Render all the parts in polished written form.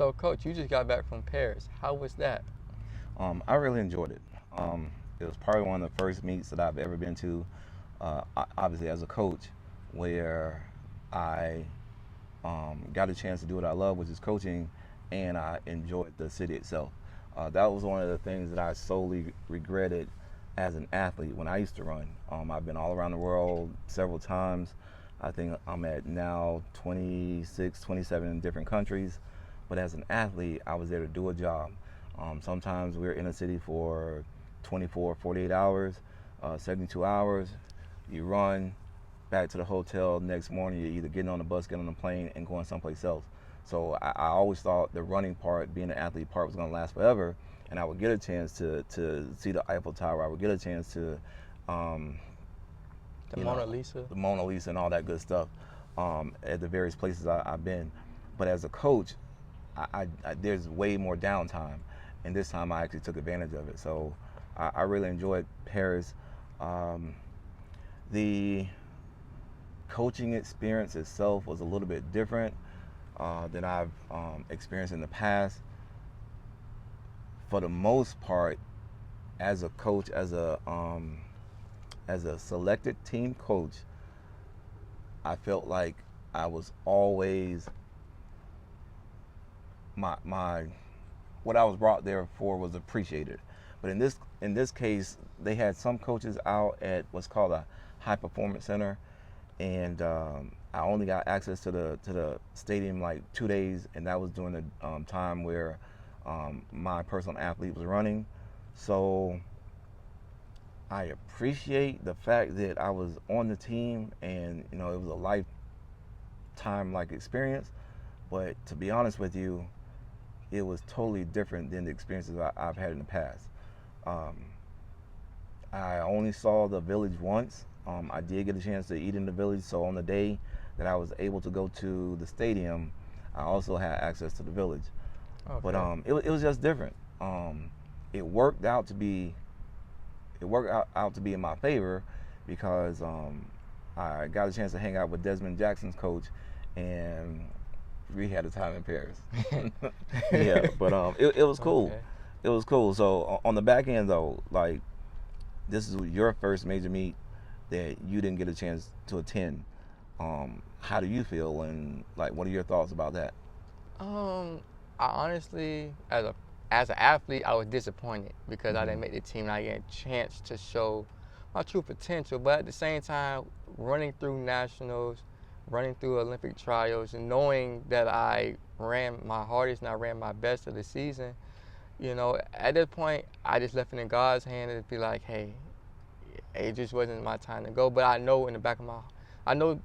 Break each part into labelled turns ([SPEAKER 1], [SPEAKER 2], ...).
[SPEAKER 1] So, Coach, you just got back from Paris. How was that?
[SPEAKER 2] I really enjoyed it. It was probably one of the first meets that I've ever been to, obviously as a coach, where I got a chance to do what I love, which is coaching, and I enjoyed the city itself. That was one of the things that I solely regretted as an athlete when I used to run. I've been all around the world several times. I think I'm at now 26, 27 different countries. But as an athlete, I was there to do a job. Sometimes we're in a city for 24, 48 hours, 72 hours. You run back to the hotel next morning. You're either getting on the bus, getting on the plane, and going someplace else. So I always thought the running part, being an athlete part, was going to last forever, and I would get a chance to see the Eiffel Tower. I would get a chance to, um,
[SPEAKER 1] The Mona Lisa?
[SPEAKER 2] the Mona Lisa and all that good stuff at the various places I've been. But as a coach, there's way more downtime, and this time I actually took advantage of it. So I really enjoyed Paris. Um, the coaching experience itself was a little bit different than I've experienced in the past. For the most part, as a coach, as a selected team coach, I felt like I was always my what I was brought there for was appreciated. But in this case, they had some coaches out at what's called a high performance center, and I only got access to the stadium like 2 days, and that was during the time where my personal athlete was running. So I appreciate the fact that I was on the team, and it was a lifetime like experience. But to be honest with you, it was totally different than the experiences I've had in the past. Um, I only saw the village once. I did get a chance to eat in the village, so on the day that I was able to go to the stadium, I also had access to the village. But
[SPEAKER 1] Okay.
[SPEAKER 2] it was just different. It worked out to be out to be in my favor because I got a chance to hang out with Desmond Jackson's coach, and we had a time in Paris. Yeah, but it was cool.
[SPEAKER 1] Okay.
[SPEAKER 2] It was cool. So on the back end though, like this is your first major meet that you didn't get a chance to attend. How do you feel, and like what are your thoughts about that?
[SPEAKER 1] Um, I honestly, as an athlete, I was disappointed because I
[SPEAKER 2] Hmm.
[SPEAKER 1] didn't make the team and I didn't get a chance to show my true potential. But at the same time, running through nationals, running through Olympic trials, and knowing that I ran my hardest and I ran my best of the season, at that point, I just left it in God's hand and be like, hey, it just wasn't my time to go. But I know in the back of I know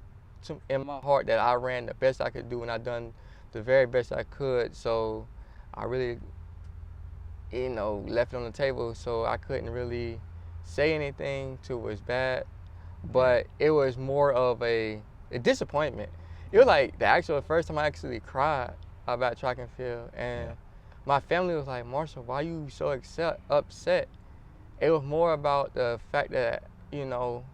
[SPEAKER 1] in my heart that I ran the best I could do and I done the very best I could. So I really, left it on the table. So I couldn't really say anything till it was bad.
[SPEAKER 2] Yeah,
[SPEAKER 1] But it was more of a disappointment. It was like the actual first time I actually cried about track and field.
[SPEAKER 2] yeah,
[SPEAKER 1] And my family was like, Marshall, why you so upset? It was more about the fact that, you know,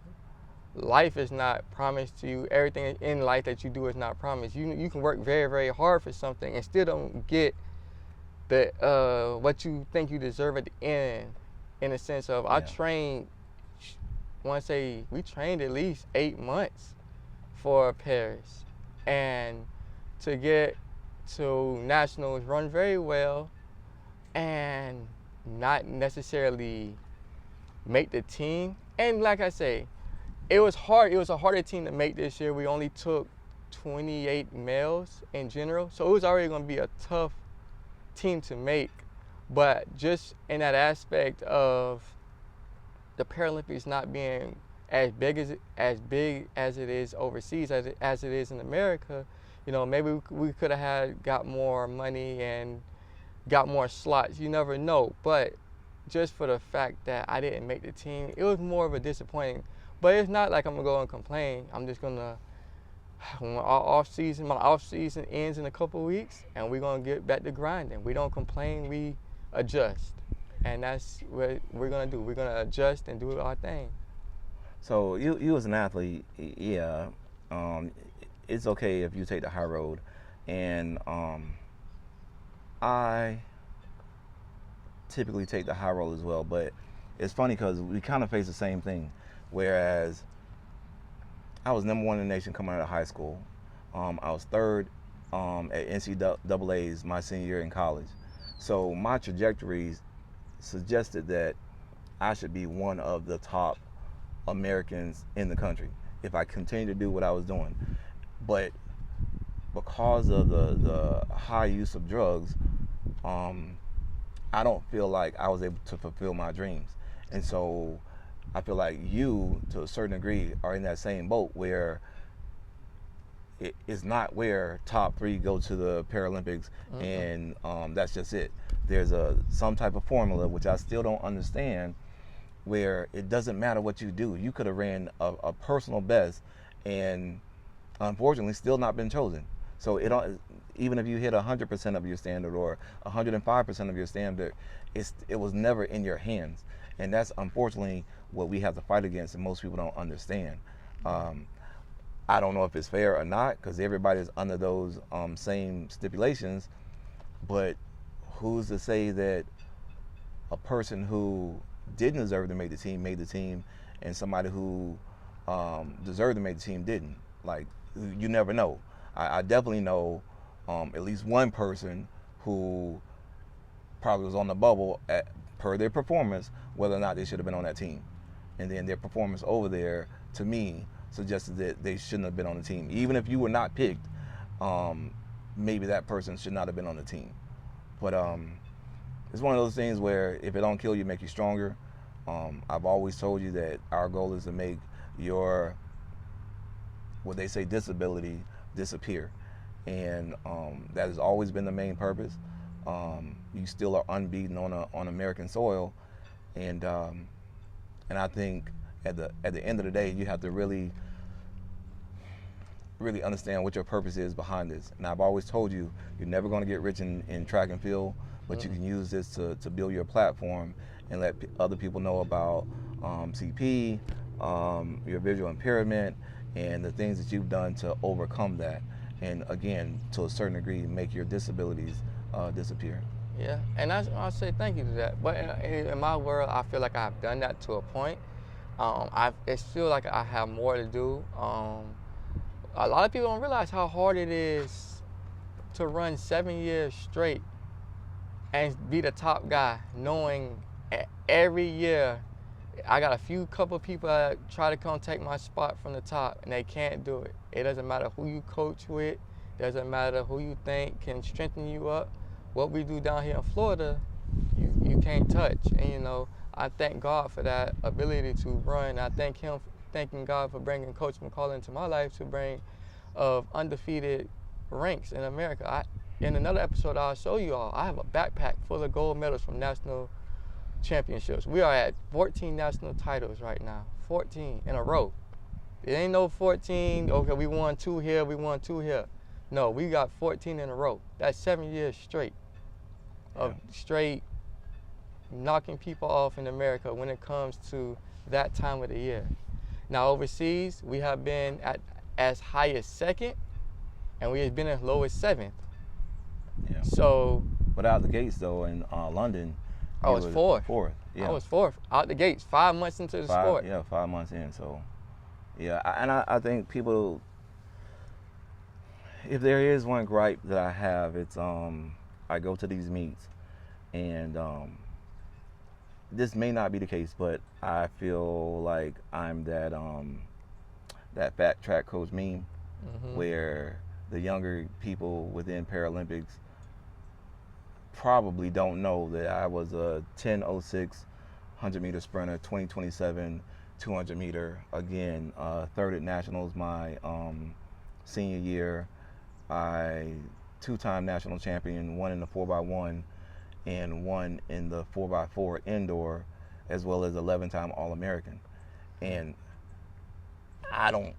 [SPEAKER 1] life is not promised to you. Everything in life that you do is not promised. You can work very, very hard for something and still don't get the what you think you deserve at the end. In the sense of I
[SPEAKER 2] yeah,
[SPEAKER 1] trained, I want to say we trained at least 8 months for Paris, and to get to nationals, run very well, and not necessarily make the team. And like I say, it was hard. It was a harder team to make this year. We only took 28 males in general, so it was already going to be a tough team to make. But just in that aspect of the Paralympics not being as big as it is overseas as it is in America, maybe we could have got more money and got more slots. You never know. But just for the fact that I didn't make the team, it was more of a disappointing. But it's not like I'm gonna go and complain. I'm just gonna when my off season ends in a couple of weeks, and we're gonna get back to grinding. We don't complain. We adjust, and that's what we're gonna do. We're gonna adjust and do our thing.
[SPEAKER 2] so you as an athlete, yeah, um, it's okay if you take the high road, and I typically take the high road as well, but it's funny because we kind of face the same thing. Whereas I was #1 in the nation coming out of high school. I was third at NCAA's my senior year in college. So my trajectories suggested that I should be one of the top Americans in the country if I continue to do what I was doing. But because of the high use of drugs, I don't feel like I was able to fulfill my dreams. And so I feel like you, to a certain degree, are in that same boat where it's not where top 3 go to the Paralympics and that's just it. There's some type of formula, which I still don't understand, where it doesn't matter what you do. You could have ran a personal best and unfortunately still not been chosen. So even if you hit 100% of your standard or 105% of your standard, it was never in your hands. And that's unfortunately what we have to fight against, and most people don't understand. I don't know if it's fair or not, because everybody's under those same stipulations, but who's to say that a person who didn't deserve to make the team made the team, and somebody who deserved to make the team didn't? Like, you never know. I definitely know at least one person who probably was on the bubble per their performance, whether or not they should have been on that team. And then their performance over there, to me, suggested that they shouldn't have been on the team. Even if you were not picked, maybe that person should not have been on the team. But it's one of those things where if it don't kill you, make you stronger. I've always told you that our goal is to make your, what they say, disability disappear. And that has always been the main purpose. You still are unbeaten on American soil. And I think at the end of the day, you have to really understand what your purpose is behind this. And I've always told you, you're never going to get rich in track and field, but you can use this to build your platform and let other people know about CP, your visual impairment, and the things that you've done to overcome that. And again, to a certain degree, make your disabilities disappear.
[SPEAKER 1] Yeah, and I say thank you to that. But in my world, I feel like I've done that to a point. It's still like I have more to do. A lot of people don't realize how hard it is to run 7 years straight and be the top guy, knowing every year I got a couple people that try to come take my spot from the top, and they can't do it. It doesn't matter who you coach with, doesn't matter who you think can strengthen you up. What we do down here in Florida, you can't touch. And I thank God for that ability to run. I thanking God for bringing Coach McCall into my life to bring undefeated ranks in America. In another episode, I'll show you all, I have a backpack full of gold medals from national championships. We are at 14 national titles right now, 14 in a row. It ain't no 14, okay, we won 2 here, we won 2 here. No, we got 14 in a row. That's 7 years straight of straight knocking people off in America when it comes to that time of the year. Now overseas, we have been at as high as 2nd, and we have been as low as 7th.
[SPEAKER 2] Yeah.
[SPEAKER 1] So,
[SPEAKER 2] but out the gates though in London,
[SPEAKER 1] I was 4th.
[SPEAKER 2] 4th. Yeah.
[SPEAKER 1] I was 4th out the gates, 5 months into the sport.
[SPEAKER 2] Yeah, 5 months in. So, yeah, I think people, if there is one gripe that I have, it's I go to these meets, and this may not be the case, but I feel like I'm that fat track coach meme, where the younger people within Paralympics probably don't know that I was a 10:06 100-meter sprinter, 20:27 200-meter. Again, 3rd at nationals my senior year. I 2-time national champion, 1 in the 4x1 and 1 in the 4x4 indoor, as well as 11-time All-American. And I don't,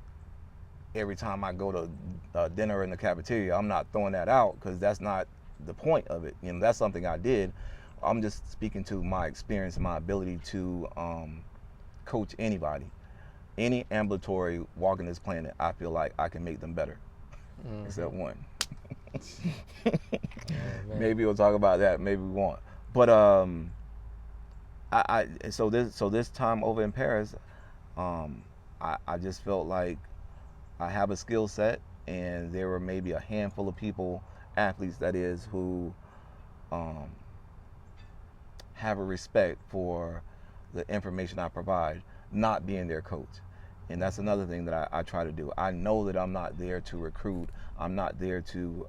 [SPEAKER 2] every time I go to dinner in the cafeteria, I'm not throwing that out, because that's not the point of it. That's something I did. I'm just speaking to my experience and my ability to coach anybody. Any ambulatory walking this planet, I feel like I can make them better, except one.
[SPEAKER 1] Oh, man.
[SPEAKER 2] Maybe we'll talk about that. Maybe we won't. But so this time over in Paris, I just felt like I have a skill set, and there were maybe a handful of people, athletes that is, who have a respect for the information I provide, not being their coach. And that's another thing that I try to do. I know that I'm not there to recruit. I'm not there to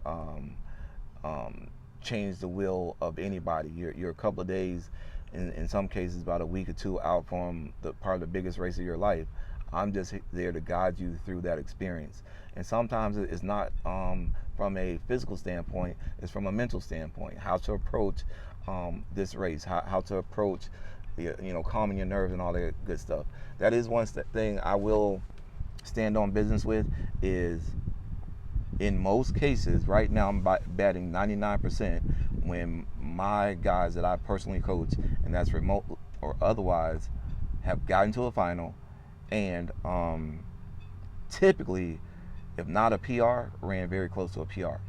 [SPEAKER 2] change the will of anybody. You're a couple of days, in some cases about a week or two out from the part of the biggest race of your life. I'm just there to guide you through that experience. And sometimes it's not from a physical standpoint, it's from a mental standpoint. How to approach this race, how to approach, calming your nerves and all that good stuff. That is one thing I will stand on business with, is in most cases, right now I'm batting 99% when my guys that I personally coach, and that's remote or otherwise, have gotten to a final, and typically, if not a PR, ran very close to a PR.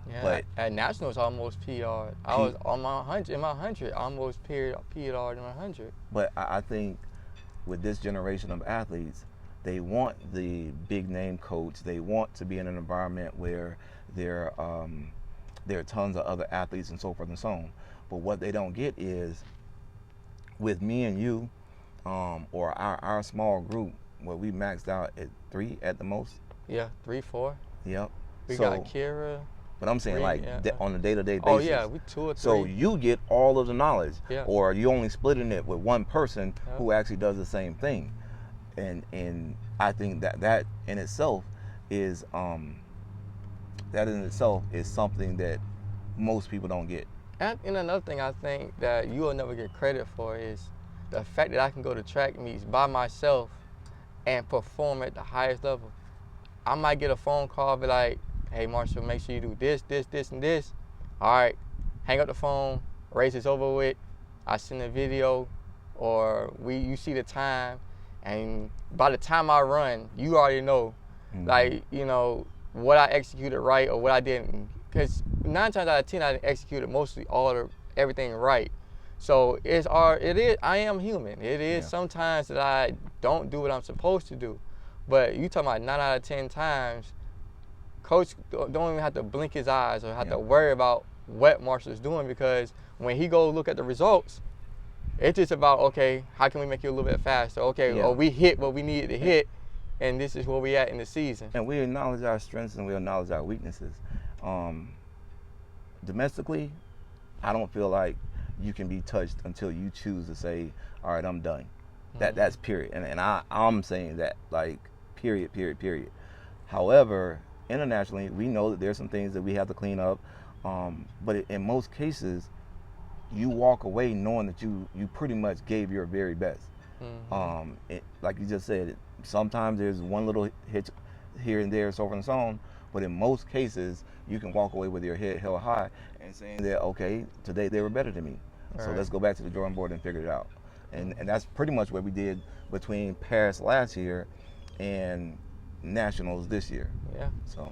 [SPEAKER 1] Yeah,
[SPEAKER 2] But
[SPEAKER 1] at Nationals, almost PR. I was on my 100, in my 100, almost PR'd in my 100.
[SPEAKER 2] But I think with this generation of athletes, they want the big name coach. They want to be in an environment where there are tons of other athletes and so forth and so on. But what they don't get is, with me and you, or our small group, where we maxed out at 3 at the most.
[SPEAKER 1] Yeah, 3, 4.
[SPEAKER 2] Yep.
[SPEAKER 1] We got Kira.
[SPEAKER 2] But I'm saying, on a day-to-day basis.
[SPEAKER 1] Oh yeah, we 2 or 3.
[SPEAKER 2] So you get all of the knowledge,
[SPEAKER 1] yeah.
[SPEAKER 2] Or you only splitting it with one person who actually does the same thing, and I think that in itself is something that most people don't get.
[SPEAKER 1] And another thing I think that you will never get credit for is the fact that I can go to track meets by myself and perform at the highest level. I might get a phone call, be like, hey Marshall, make sure you do this, this, this, and this. All right, hang up the phone, race is over with. I send a video, or you see the time, and by the time I run, you already know, like, what I executed right or what I didn't. Because 9 times out of 10, I executed mostly everything right. So I am human. It is sometimes that I don't do what I'm supposed to do. But you talking about 9 out of 10 times, coach don't even have to blink his eyes or have to worry about what Marshall's doing, because when he go look at the results, it's just about, okay, how can we make you a little bit faster? Okay, or we hit what we needed to hit, and this is where we at in the season.
[SPEAKER 2] And we acknowledge our strengths and we acknowledge our weaknesses. Domestically, I don't feel like you can be touched until you choose to say, all right, I'm done. That's period. And I'm saying that, like, period. However, internationally, we know that there's some things that we have to clean up. But in most cases, you walk away knowing that you pretty much gave your very best. Like you just said, sometimes there's one little hitch here and there, so forth and so on. But in most cases, you can walk away with your head held high and saying that, okay, today they were better than me. So let's go back to the drawing board and figure it out. And that's pretty much what we did between Paris last year and Nationals this year.
[SPEAKER 1] Yeah.
[SPEAKER 2] So.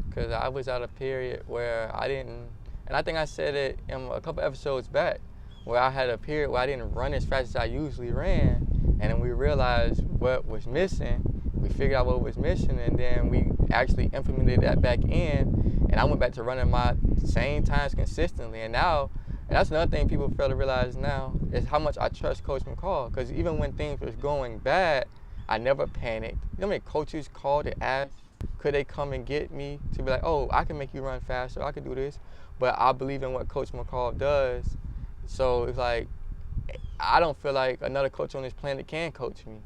[SPEAKER 1] Because I was at a period where I didn't, and I think I said it in a couple episodes back, where I had a period where I didn't run as fast as I usually ran, and then we realized what was missing. We figured out what was missing, and then we actually implemented that back in, and I went back to running my same times consistently. And now, and that's another thing people fail to realize now, is how much I trust Coach McCall. Because even when things was going bad, I never panicked. You know how many coaches called and asked, could they come and get me to be like, oh, I can make you run faster, I can do this. But I believe in what Coach McCall does. So it's like, I don't feel like another coach on this planet can coach me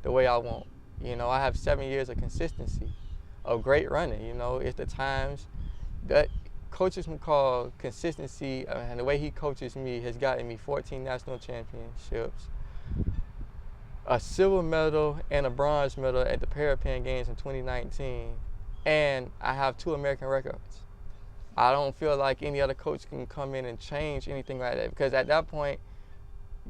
[SPEAKER 1] the way I want. I have 7 years of consistency, of great running. It's the times that Coaches McCall consistency and the way he coaches me has gotten me 14 national championships, a silver medal and a bronze medal at the Parapan Games in 2019, and I have 2 American records. I don't feel like any other coach can come in and change anything like that, because at that point,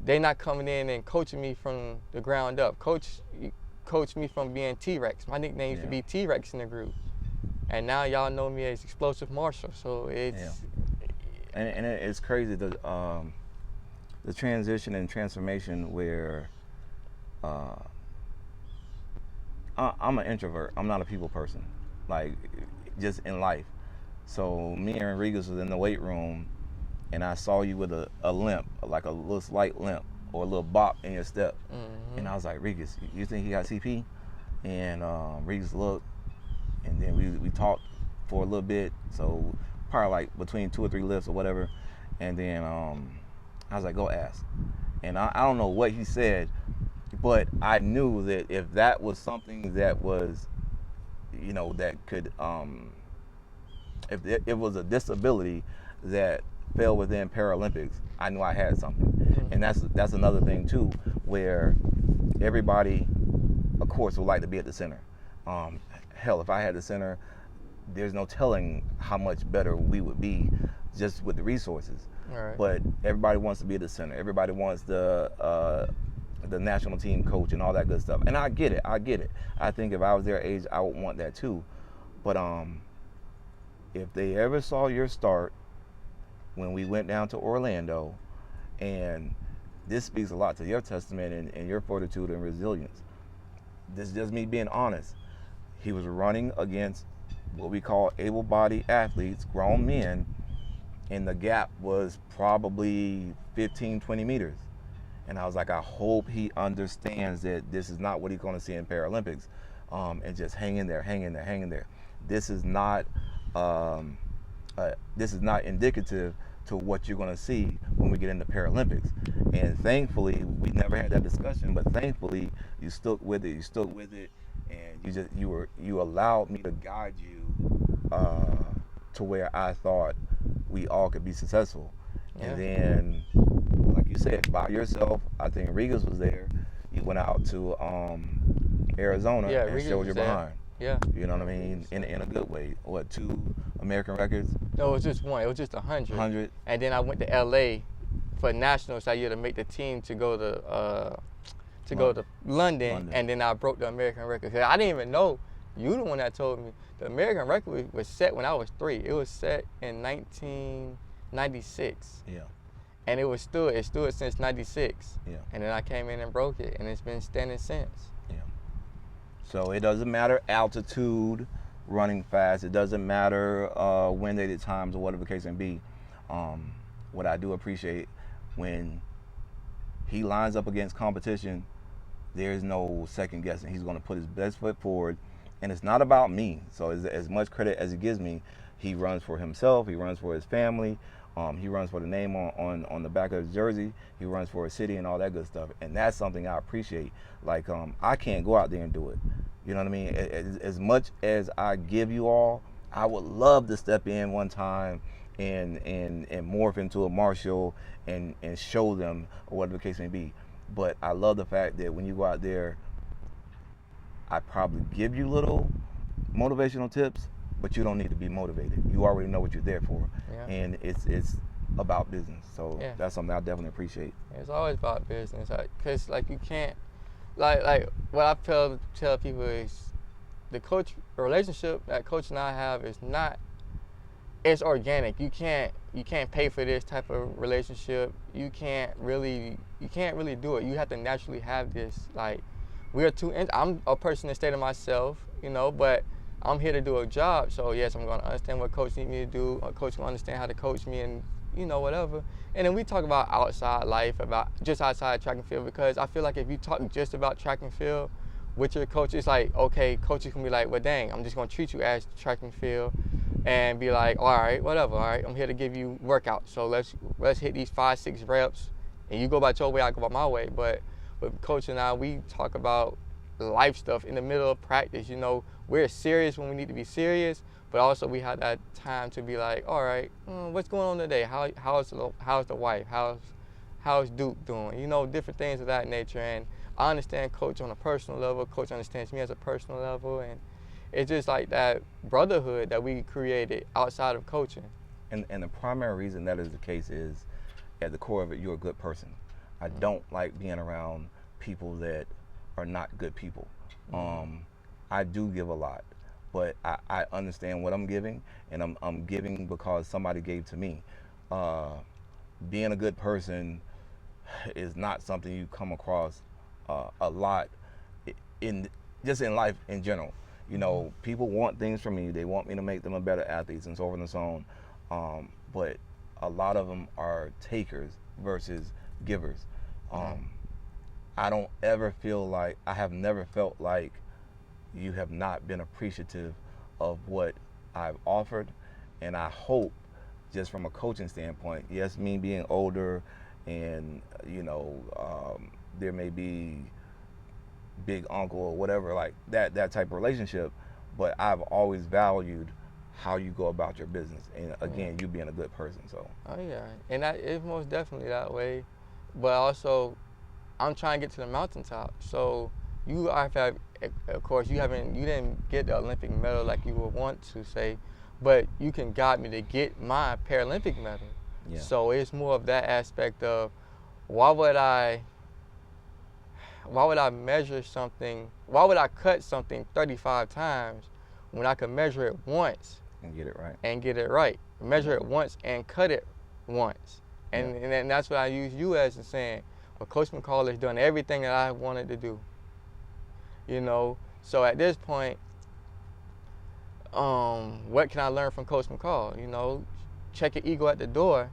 [SPEAKER 1] they're not coming in and coaching me from the ground up. Coach me from being T-Rex. My nickname used to be T-Rex in the group. And now y'all know me as Explosive Marshall. So
[SPEAKER 2] And it's crazy the transition and transformation where uh, I'm an introvert. I'm not a people person, like just in life. So me and Rodriguez was in the weight room, and I saw you with a limp, like a little slight limp or a little bop in your step, and I was like, Rodriguez, you think he got CP? And Rodriguez looked, and then we talked for a little bit, so probably like between 2 or 3 lifts or whatever, and then I was like, go ask. And I don't know what he said, but I knew that if that was something that was, that could, if it was a disability that fell within Paralympics, I knew I had something. And that's another thing too, where everybody, of course, would like to be at the center. Hell, if I had the center, there's no telling how much better we would be just with the resources.
[SPEAKER 1] Right.
[SPEAKER 2] But everybody wants to be at the center. Everybody wants the national team coach and all that good stuff. And I get it. I think if I was their age, I would want that too. But if they ever saw your start when we went down to Orlando, and this speaks a lot to your testament and your fortitude and resilience. This is just me being honest. He was running against what we call able-bodied athletes, grown men, and the gap was probably 15, 20 meters. And I was like, I hope he understands that this is not what he's going to see in Paralympics, and just hang in there. This is not indicative to what you're going to see when we get into Paralympics. And thankfully, we never had that discussion, but thankfully, you stuck with it, and you allowed me to guide you to where I thought we all could be successful.
[SPEAKER 1] Yeah.
[SPEAKER 2] And then, like you said, by yourself, I think Rigas was there. You went out to Arizona and
[SPEAKER 1] Rigas
[SPEAKER 2] showed your
[SPEAKER 1] was there.
[SPEAKER 2] behind.
[SPEAKER 1] Yeah.
[SPEAKER 2] You know what I mean? In a good way. What, 2 American records?
[SPEAKER 1] No, it was just one. It was just 100.
[SPEAKER 2] 100.
[SPEAKER 1] And then I went to LA for nationals that year to make the team to go to London, and then I broke the American record. 'Cause I didn't even know. You the one that told me the American record was set when I was 3. It was set in 1996.
[SPEAKER 2] Yeah.
[SPEAKER 1] And it stood since 96.
[SPEAKER 2] Yeah.
[SPEAKER 1] And then I came in and broke it, and it's been standing since.
[SPEAKER 2] Yeah. So it doesn't matter altitude, running fast. It doesn't matter wind-aided times or whatever the case may be. What I do appreciate, when he lines up against competition, there's no second guessing. He's going to put his best foot forward, and it's not about me. So as much credit as he gives me, he runs for himself. He runs for his family. He runs for the name on the back of his jersey. He runs for his city and all that good stuff. And that's something I appreciate. Like, I can't go out there and do it. You know what I mean? As much as I give you all, I would love to step in one time and morph into a Marshall and show them, or whatever the case may be. But I love the fact that when you go out there, I probably give you little motivational tips, but you don't need to be motivated. You already know what you're there for.
[SPEAKER 1] Yeah.
[SPEAKER 2] And it's about business. So
[SPEAKER 1] Yeah.
[SPEAKER 2] that's something I definitely appreciate.
[SPEAKER 1] It's always about business, because you can't, like what I tell people is, the relationship that coach and I have is not. It's organic. You can't pay for this type of relationship. You can't really do it. You have to naturally have this. Like, I'm a person that stay to myself, but I'm here to do a job. So yes, I'm gonna understand what coach needs me to do. A coach will understand how to coach me, and whatever. And then we talk about outside life, about just outside track and field, because I feel like if you talk just about track and field with your coach, it's like, okay, coaches can be like, well, dang, I'm just gonna treat you as track and field, and be like, all right, whatever, all right, I'm here to give you workouts. So let's hit these 5-6 reps, and you go about your way, I go about my way. But with coach and I, we talk about life stuff in the middle of practice. We're serious when we need to be serious, but also we have that time to be like, all right, what's going on today? How's the wife? How's Duke doing? Different things of that nature. And I understand coach on a personal level. Coach understands me as a personal level, and it's just like that brotherhood that we created outside of coaching.
[SPEAKER 2] And the primary reason that is the case is, at the core of it, you're a good person. I don't like being around people that are not good people. I do give a lot, but I understand what I'm giving, and I'm giving because somebody gave to me. uh, being a good person is not something you come across a lot in just in life in general. You know, people want things from me. They want me to make them a better athletes and so forth and so on. But a lot of them are takers versus givers. I don't ever feel like, I have never felt like you have not been appreciative of what I've offered. And I hope, just from a coaching standpoint, yes, me being older and, you know, there may be big uncle or whatever, like that type of relationship, but I've always valued how you go about your business. And again, you being a good person, so.
[SPEAKER 1] Oh yeah, and that is most definitely that way. But also, I'm trying to get to the mountaintop. So you have, of course, you didn't get the Olympic medal like you would want to say, but you can guide me to get my Paralympic medal.
[SPEAKER 2] Yeah.
[SPEAKER 1] So it's more of that aspect of why would I measure something, why would I cut something 35 times when I could measure it once
[SPEAKER 2] And get it right.
[SPEAKER 1] Measure it once and cut it once. And that's what I use you as in saying, well, Coach McCall has done everything that I wanted to do. You know, so at this point, what can I learn from Coach McCall? You know, check your ego at the door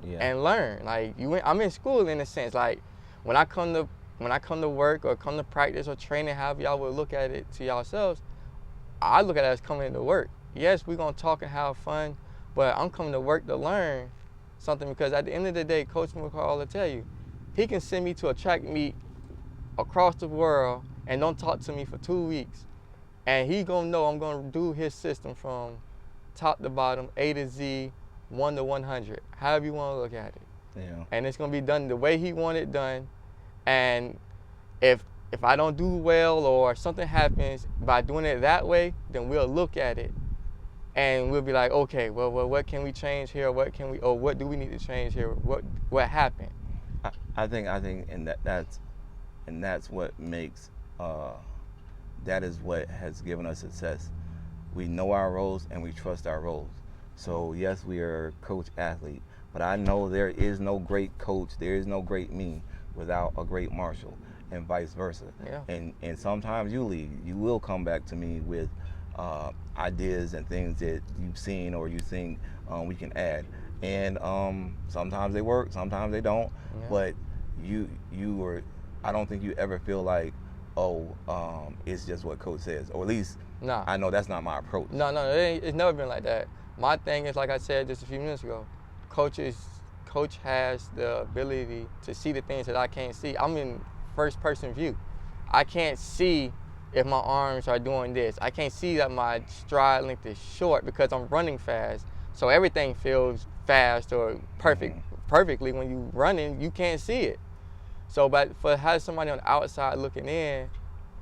[SPEAKER 1] and learn. Like I'm in school in a sense. Like when I come to work or come to practice or training, however y'all would look at it to yourselves, I look at it as coming into work. Yes, we're gonna talk and have fun, but I'm coming to work to learn something, because at the end of the day, Coach McCall will tell you, he can send me to a track meet across the world and don't talk to me for 2 weeks. And he gonna know I'm gonna do his system from top to bottom, A to Z, 1 to 100, however you wanna look at it.
[SPEAKER 2] Yeah.
[SPEAKER 1] And it's gonna be done the way he want it done. And if I don't do well or something happens by doing it that way, then we'll look at it and we'll be like, okay, well, what can we change here? What do we need to change here? What happened?
[SPEAKER 2] I think, and that's what makes, that is what has given us success. We know our roles and we trust our roles. So yes, we are coach athlete, but I know there is no great coach, there is no great me without a great Marshall, and vice versa.
[SPEAKER 1] Yeah.
[SPEAKER 2] And sometimes you will come back to me with ideas and things that you've seen or you think we can add. And sometimes they work, sometimes they don't. Yeah. But I don't think you ever feel like, it's just what coach says, or at least I know that's not my approach.
[SPEAKER 1] No, it's never been like that. My thing is, like I said just a few minutes ago, coach has the ability to see the things that I can't see. I'm in first person view. I can't see if my arms are doing this. I can't see that my stride length is short because I'm running fast. So everything feels fast or perfectly. When you running, you can't see it. So, but for having somebody on the outside looking in,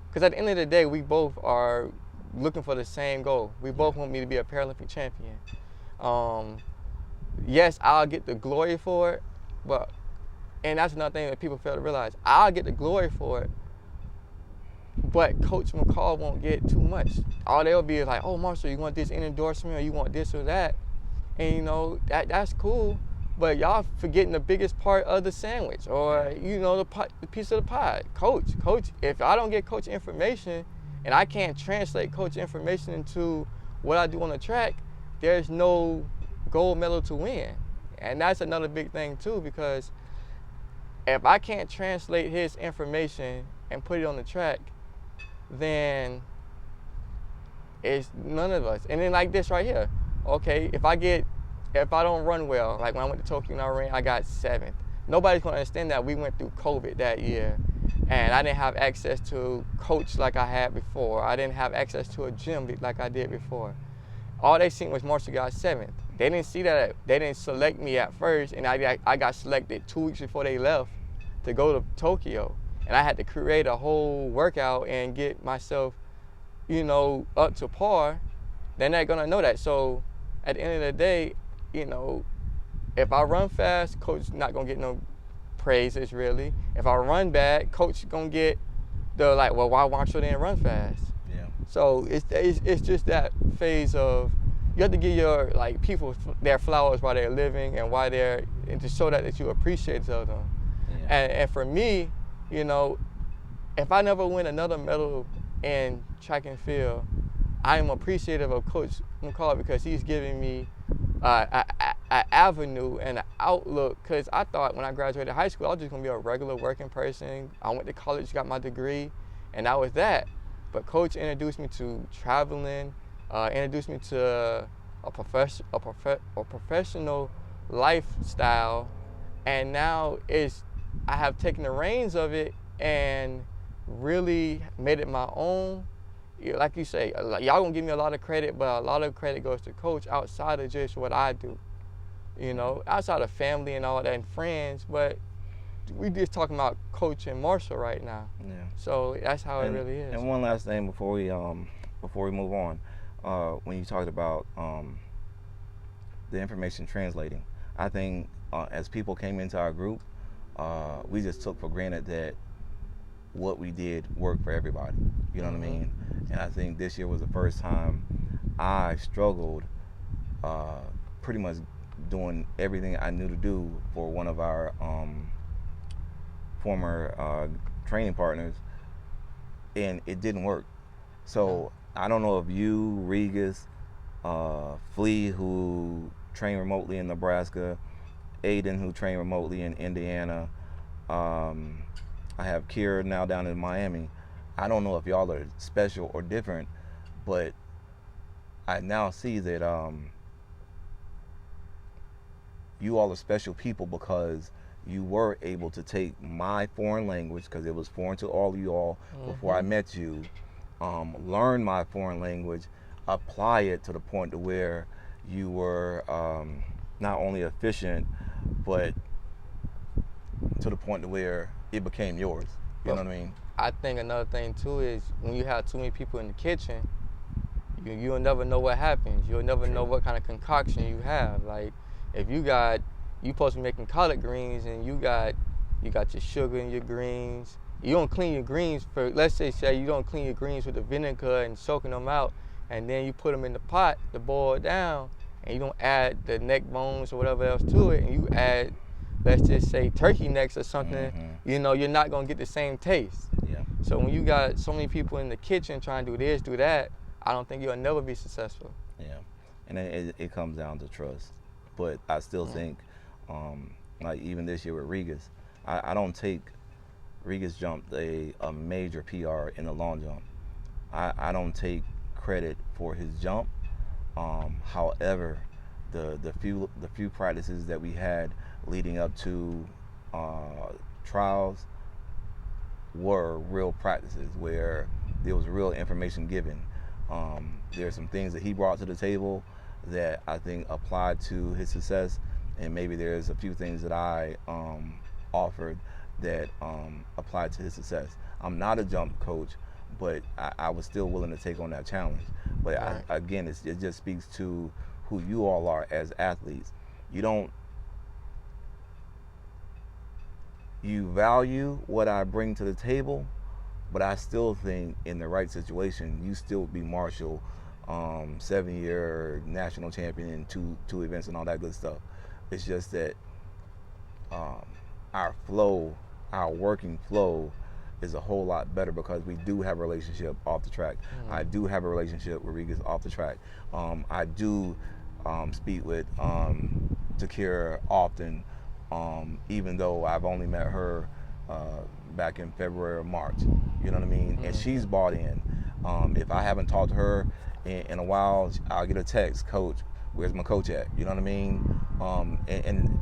[SPEAKER 1] because at the end of the day, we both are looking for the same goal. We both want me to be a Paralympic champion. Yes, I'll get the glory for it, and that's another thing that people fail to realize. I'll get the glory for it, but Coach McCall won't get too much. All they'll be is like, oh, Marshall, you want this endorsement or you want this or that? And you know, that's cool, but y'all forgetting the biggest part of the sandwich, or you know, the piece of the pie. Coach, if I don't get coach information and I can't translate coach information into what I do on the track, there's no gold medal to win. And that's another big thing too, because if I can't translate his information and put it on the track, then it's none of us. And then like this right here, okay, if I don't run well, like when I went to Tokyo and I ran, I got 7th. Nobody's gonna understand that we went through COVID that year, and I didn't have access to coach like I had before. I didn't have access to a gym like I did before. All they seen was Marshall got 7th. They didn't see that. They didn't select me at first, and I got selected 2 weeks before they left to go to Tokyo. And I had to create a whole workout and get myself, you know, up to par. They're not gonna know that. So at the end of the day, you know, if I run fast, coach not gonna get no praises really. If I run bad, coach gonna get the why Marshall didn't run fast?
[SPEAKER 2] Yeah.
[SPEAKER 1] So it's just that phase of, you have to give your people their flowers while they're living and and to show that you appreciate of them.
[SPEAKER 2] Yeah.
[SPEAKER 1] And for me, you know, if I never win another medal in track and field, I am appreciative of Coach McCall because he's giving me an avenue and an outlook. Because I thought when I graduated high school, I was just gonna be a regular working person. I went to college, got my degree, and that was that. But Coach introduced me to traveling, introduced me to a professional lifestyle, and now I have taken the reins of it and really made it my own. Like you say, y'all gonna give me a lot of credit, but a lot of credit goes to Coach outside of just what I do. You know, outside of family and all that and friends, but we just talking about Coach and Marshall right now.
[SPEAKER 2] Yeah.
[SPEAKER 1] So that's how it really is.
[SPEAKER 2] And one last thing before we move on, when you talked about the information translating, I think as people came into our group, we just took for granted that what we did worked for everybody. You know what I mean? And I think this year was the first time I struggled pretty much doing everything I knew to do for one of our former training partners, and it didn't work. So I don't know if you, Regis, Flea, who trained remotely in Nebraska, Aiden, who trained remotely in Indiana, I have Kira now down in Miami. I don't know if y'all are special or different, but I now see that you all are special people because you were able to take my foreign language, because it was foreign to all of you all before I met you, learn my foreign language, apply it to the point to where you were not only efficient, but to the point to where it became yours. You know what I mean?
[SPEAKER 1] I think another thing too is when you have too many people in the kitchen, you'll never know what happens. You'll never know what kind of concoction you have. Like if you supposed to be making collard greens and you got your sugar in your greens. You don't clean your greens let's say you don't clean your greens with the vinegar and soaking them out, and then you put them in the pot to boil down, and you don't add the neck bones or whatever else to it, and you add, let's just say, turkey necks or something, you know, you're not gonna get the same taste.
[SPEAKER 2] Yeah.
[SPEAKER 1] So when you got so many people in the kitchen trying to do this, do that, I don't think you'll never be successful.
[SPEAKER 2] Yeah, and it comes down to trust. But I still think, like even this year with Regis, I don't take, Regis jumped a major PR in the long jump. I don't take credit for his jump. However, the few practices that we had leading up to trials were real practices where there was real information given. There's some things that he brought to the table that I think applied to his success, and maybe there's a few things that I offered that applied to his success. I'm not a jump coach, but I was still willing to take on that challenge. But
[SPEAKER 1] Right.
[SPEAKER 2] Again, it just speaks to who you all are as athletes. You value what I bring to the table, but I still think in the right situation, you still would be Marshall, 7-year national champion in two events and all that good stuff. It's just that our working flow is a whole lot better because we do have a relationship off the track. I do have a relationship with Regis off the track. I do speak with Takira often, even though I've only met her back in February or March. You know what I mean? And she's bought in. If I haven't talked to her in a while, I'll get a text, Coach, where's my coach at? You know what I mean? And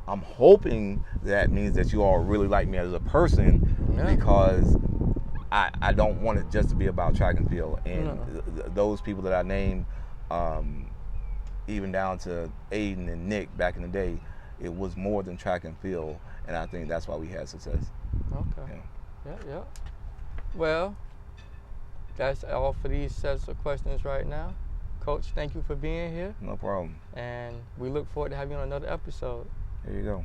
[SPEAKER 2] I'm hoping that means that you all really like me as a person, because I don't want it just to be about track and field. And those people that I named, even down to Aiden and Nick back in the day, it was more than track and field, and I think that's why we had success.
[SPEAKER 1] Okay. Yeah. Well, that's all for these sets of questions right now. Coach, thank you for being here.
[SPEAKER 2] No problem.
[SPEAKER 1] And we look forward to having you on another episode.
[SPEAKER 2] Here you go.